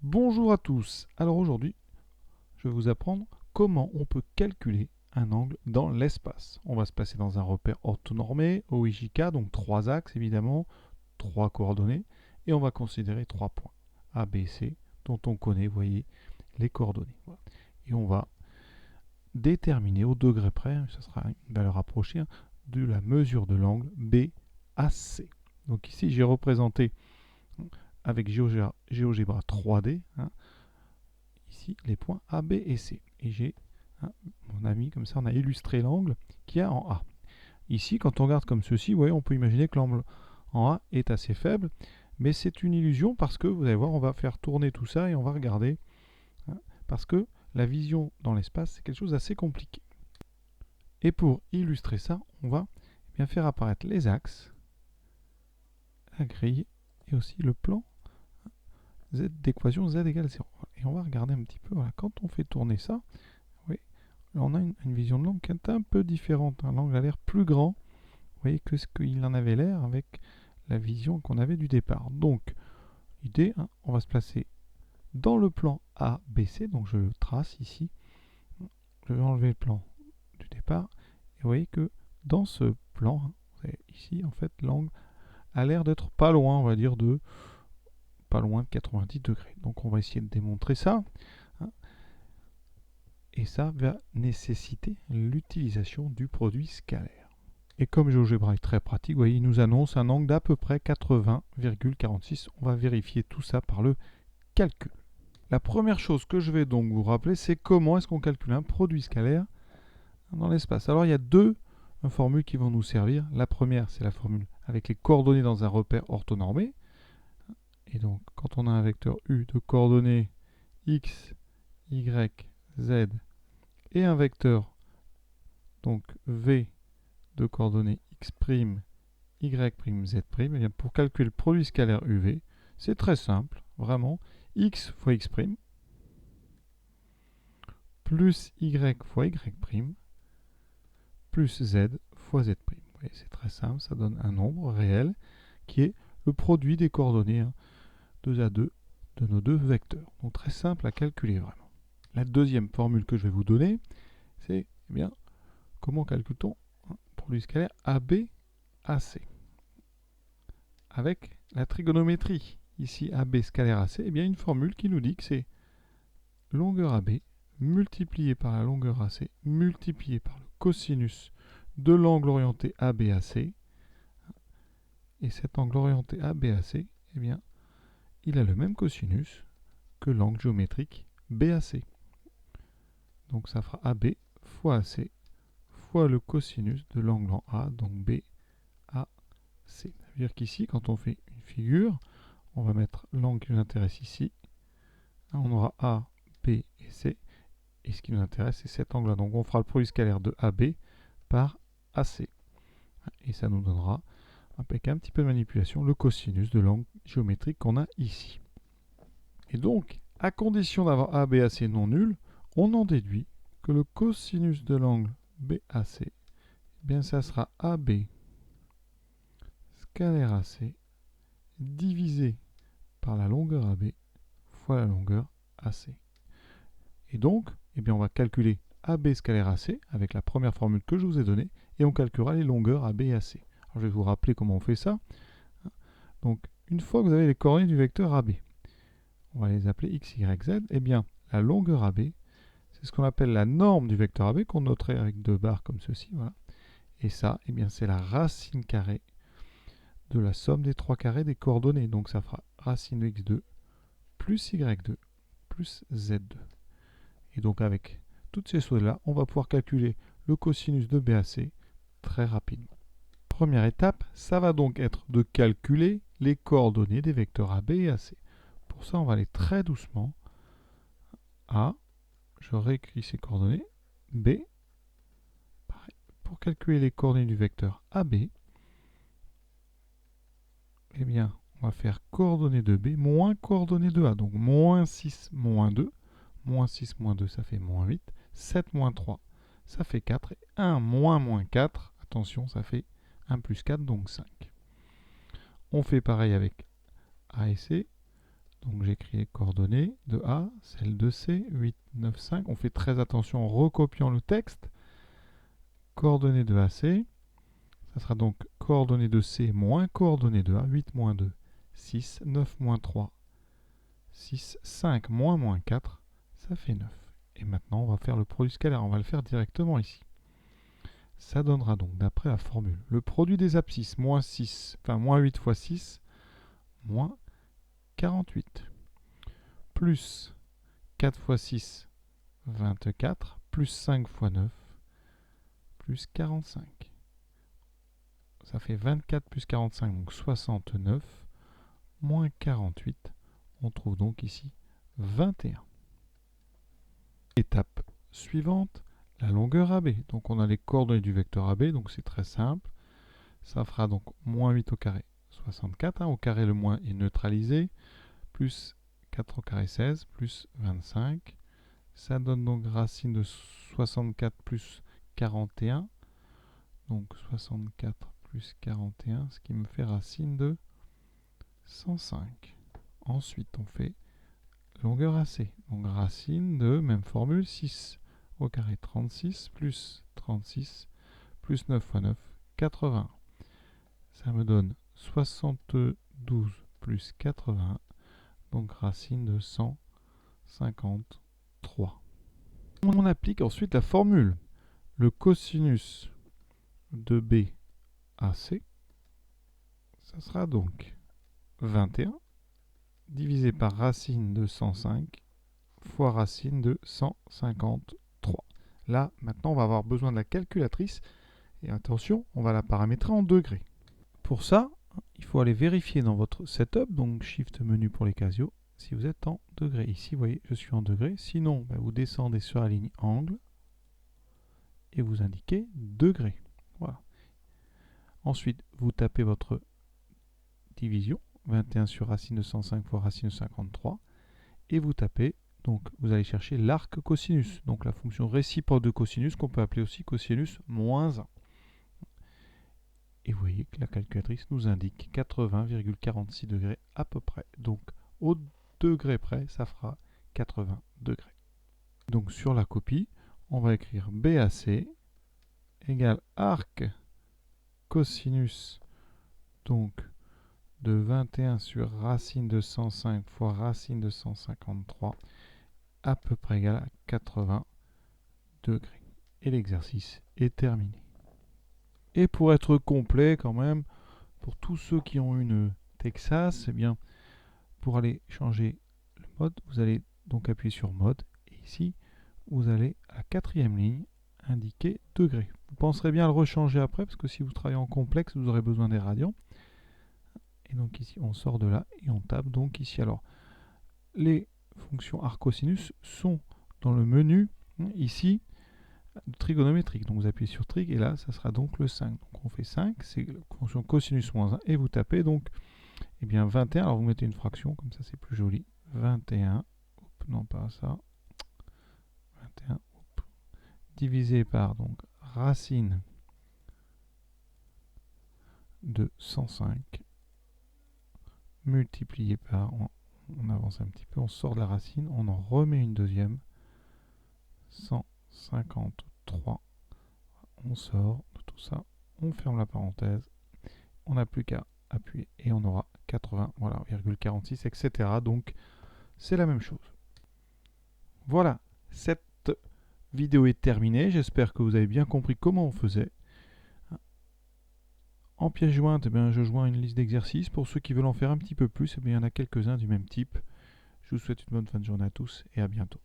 Bonjour à tous. Alors aujourd'hui, je vais vous apprendre comment on peut calculer un angle dans l'espace. On va se placer dans un repère orthonormé, OIJK, donc 3 axes évidemment, 3 coordonnées, et on va considérer 3 points, A, B, C, dont on connaît, vous voyez, les coordonnées. Voilà. Et on va déterminer au degré près, ça sera une valeur approchée, de la mesure de l'angle BAC. Donc ici, j'ai représenté avec GeoGebra 3D, ici les points A, B et C. Et j'ai, mon ami, comme ça, on a illustré l'angle qu'il y a en A. Ici, quand on regarde comme ceci, vous voyez, on peut imaginer que l'angle en A est assez faible, mais c'est une illusion parce que, vous allez voir, on va faire tourner tout ça et on va regarder, parce que la vision dans l'espace, c'est quelque chose d'assez compliqué. Et pour illustrer ça, on va bien faire apparaître les axes, la grille et aussi le plan z d'équation z égale 0. Et on va regarder un petit peu, voilà, quand on fait tourner ça, oui, là on a une vision de l'angle qui est un peu différente. L'angle a l'air plus grand, vous voyez, que ce qu'il en avait l'air avec la vision qu'on avait du départ. Donc, l'idée, on va se placer dans le plan ABC, donc je le trace ici. Je vais enlever le plan du départ, et vous voyez que dans ce plan, ici, en fait, l'angle a l'air d'être pas loin, on va dire, de pas loin de 90 degrés. Donc on va essayer de démontrer ça. Et ça va nécessiter l'utilisation du produit scalaire. Et comme GeoGebra est très pratique, vous voyez, il nous annonce un angle d'à peu près 80,46. On va vérifier tout ça par le calcul. La première chose que je vais donc vous rappeler, c'est comment est-ce qu'on calcule un produit scalaire dans l'espace. Alors il y a deux formules qui vont nous servir. La première, c'est la formule avec les coordonnées dans un repère orthonormé. Et donc, quand on a un vecteur U de coordonnées x, y, z et un vecteur donc v de coordonnées x', y', z', et bien pour calculer le produit scalaire UV, c'est très simple, vraiment, x fois x' plus y fois y' plus z fois z'. C'est très simple, ça donne un nombre réel qui est le produit des coordonnées 2A2 de nos deux vecteurs. Donc très simple à calculer vraiment. La deuxième formule que je vais vous donner, c'est bien comment calcule-t-on un produit scalaire AB AC avec la trigonométrie. Ici AB scalaire AC, et bien une formule qui nous dit que c'est longueur AB multipliée par la longueur AC multipliée par le cosinus de l'angle orienté ABAC. Et cet angle orienté ABAC, eh bien, il a le même cosinus que l'angle géométrique BAC. Donc ça fera AB fois AC fois le cosinus de l'angle en A, donc BAC. Ça veut dire qu'ici, quand on fait une figure, on va mettre l'angle qui nous intéresse ici. On aura A, B et C. Et ce qui nous intéresse, c'est cet angle-là. Donc on fera le produit scalaire de AB par AC. Et ça nous donnera, avec un petit peu de manipulation, le cosinus de l'angle géométrique qu'on a ici. Et donc, à condition d'avoir ABAC non nul, on en déduit que le cosinus de l'angle BAC, eh bien ça sera AB scalaire AC divisé par la longueur AB fois la longueur AC. Et donc, eh bien, on va calculer AB scalaire AC avec la première formule que je vous ai donnée et on calculera les longueurs AB et AC. Alors, je vais vous rappeler comment on fait ça. Donc, une fois que vous avez les coordonnées du vecteur AB, on va les appeler x, y, z. Eh bien, la longueur AB, c'est ce qu'on appelle la norme du vecteur AB qu'on noterait avec deux barres comme ceci. Voilà. Et ça, eh bien, c'est la racine carrée de la somme des trois carrés des coordonnées. Donc, ça fera racine de x2 plus y2 plus z2. Et donc avec toutes ces choses-là, on va pouvoir calculer le cosinus de BAC très rapidement. Première étape, ça va donc être de calculer les coordonnées des vecteurs AB et AC. Pour ça, on va aller très doucement. A, je réécris ces coordonnées. B, pareil. Pour calculer les coordonnées du vecteur AB, eh bien, on va faire coordonnées de B moins coordonnées de A. Donc moins 6, moins 2. Moins 6, moins 2, ça fait moins 8. 7, moins 3, ça fait 4. Et 1, moins 4, attention, ça fait 1 plus 4, donc 5. On fait pareil avec A et C. Donc j'écris les coordonnées de A, celle de C, 8, 9, 5. On fait très attention en recopiant le texte. Coordonnées de AC, ça sera donc coordonnées de C moins coordonnées de A, 8 moins 2, 6, 9 moins 3, 6, 5 moins 4, ça fait 9. Et maintenant, on va faire le produit scalaire, on va le faire directement ici. Ça donnera donc, d'après la formule, le produit des abscisses, moins 8 fois 6, moins 48. Plus 4 fois 6, 24, plus 5 fois 9, plus 45. Ça fait 24 plus 45, donc 69, moins 48. On trouve donc ici 21. Étape suivante, la longueur AB. Donc on a les coordonnées du vecteur AB, donc c'est très simple. Ça fera donc moins 8 au carré, 64. Au carré, le moins est neutralisé. Plus 4 au carré, 16, plus 25. Ça donne donc racine de 64 plus 41. Donc 64 plus 41, ce qui me fait racine de 105. Ensuite, on fait longueur AC. Donc racine de, même formule, 6 au carré, 36, plus 36, plus 9 fois 9, 80. Ça me donne 72 plus 80, donc racine de 153. On applique ensuite la formule. Le cosinus de BAC, ça sera donc 21 divisé par racine de 105 fois racine de 153. Là, maintenant, on va avoir besoin de la calculatrice. Et attention, on va la paramétrer en degrés. Pour ça, il faut aller vérifier dans votre setup, donc Shift menu pour les Casio, si vous êtes en degrés. Ici, vous voyez, je suis en degrés. Sinon, vous descendez sur la ligne angle et vous indiquez degrés. Voilà. Ensuite, vous tapez votre division, 21 sur racine de 105 fois racine de 53, et vous tapez, donc vous allez chercher l'arc cosinus, donc la fonction réciproque de cosinus qu'on peut appeler aussi cosinus moins 1. Et vous voyez que la calculatrice nous indique 80,46 degrés à peu près. Donc au degré près, ça fera 80 degrés. Donc sur la copie, on va écrire BAC égale arc cosinus donc de 21 sur racine de 105 fois racine de 153 à peu près égal à 80 degrés. Et l'exercice est terminé. Et pour être complet quand même, pour tous ceux qui ont une Texas, eh bien, pour aller changer le mode, vous allez donc appuyer sur mode. Et ici, vous allez à la 4e ligne indiquer degrés. Vous penserez bien à le rechanger après, parce que si vous travaillez en complexe, vous aurez besoin des radians. Et donc ici, on sort de là et on tape donc ici. Alors, les fonctions arc-cosinus sont dans le menu, ici, trigonométrique. Donc vous appuyez sur trig et là, ça sera donc le 5. Donc on fait 5, c'est la fonction cosinus moins 1 et vous tapez donc eh bien 21. Alors vous mettez une fraction, comme ça c'est plus joli. 21, non pas ça, 21, divisé par donc racine de 105 multiplié par, on avance un petit peu, on sort de la racine, on en remet une deuxième, 153. On sort de tout ça, on ferme la parenthèse, on n'a plus qu'à appuyer et on aura 80, voilà, 46, etc. Donc c'est la même chose. Voilà, cette vidéo est terminée. J'espère que vous avez bien compris comment on faisait. En pièce jointe, je joins une liste d'exercices. Pour ceux qui veulent en faire un petit peu plus, il y en a quelques-uns du même type. Je vous souhaite une bonne fin de journée à tous et à bientôt.